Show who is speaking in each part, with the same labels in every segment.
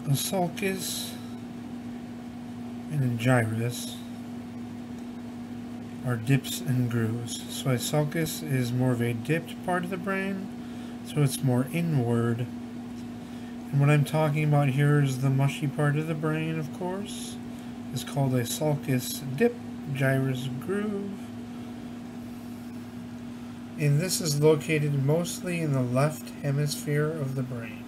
Speaker 1: A sulcus and a gyrus are dips and grooves. So a sulcus is more of a dipped part of the brain, so it's more inward. And what I'm talking about here is the mushy part of the brain, of course. It's called a sulcus dip, gyrus groove. And this is located mostly in the left hemisphere of the brain.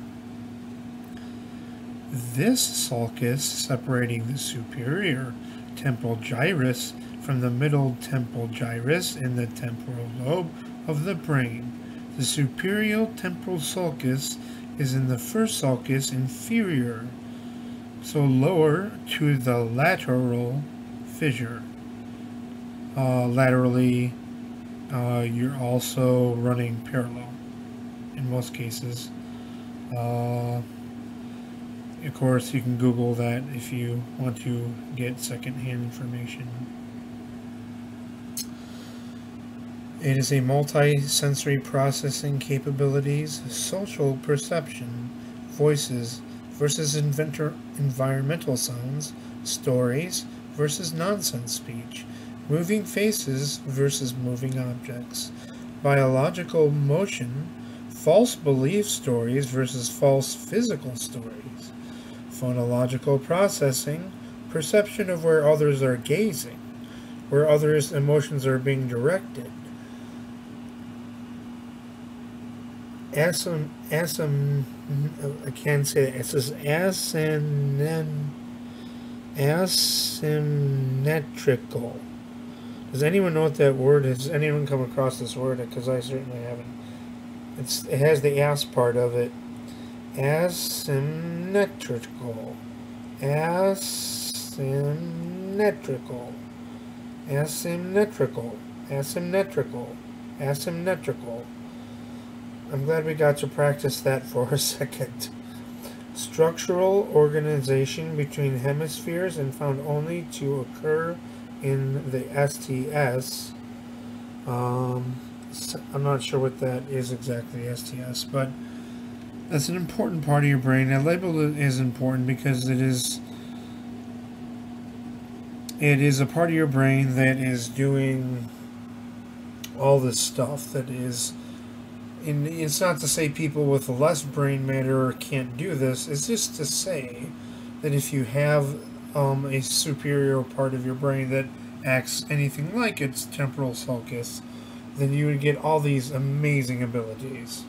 Speaker 1: This sulcus, separating the superior temporal gyrus from the middle temporal gyrus in the temporal lobe of the brain. The superior temporal sulcus is in the first sulcus inferior, so lower to the lateral fissure. Laterally, you're also running parallel in most cases. Of course, you can Google that if you want to get secondhand information. It is a multi-sensory processing capabilities, social perception, voices versus environmental sounds, stories versus nonsense speech, moving faces versus moving objects, biological motion, false belief stories versus false physical stories, phonological processing, perception of where others are gazing, where others' emotions are being directed, I can't say that. It says asymmetrical. Does anyone know what that word is? Has anyone come across this word? Because I certainly haven't. It has the ass part of it. Asymmetrical. Asymmetrical. Asymmetrical. Asymmetrical. Asymmetrical. I'm glad we got to practice that for a second. Structural organization between hemispheres and found only to occur in the STS. I'm not sure what that is exactly, STS, but that's an important part of your brain. I label it as important because it is a part of your brain that is doing all this stuff that is. And it's not to say people with less brain matter can't do this. It's just to say that if you have a superior part of your brain that acts anything like its temporal sulcus, then you would get all these amazing abilities.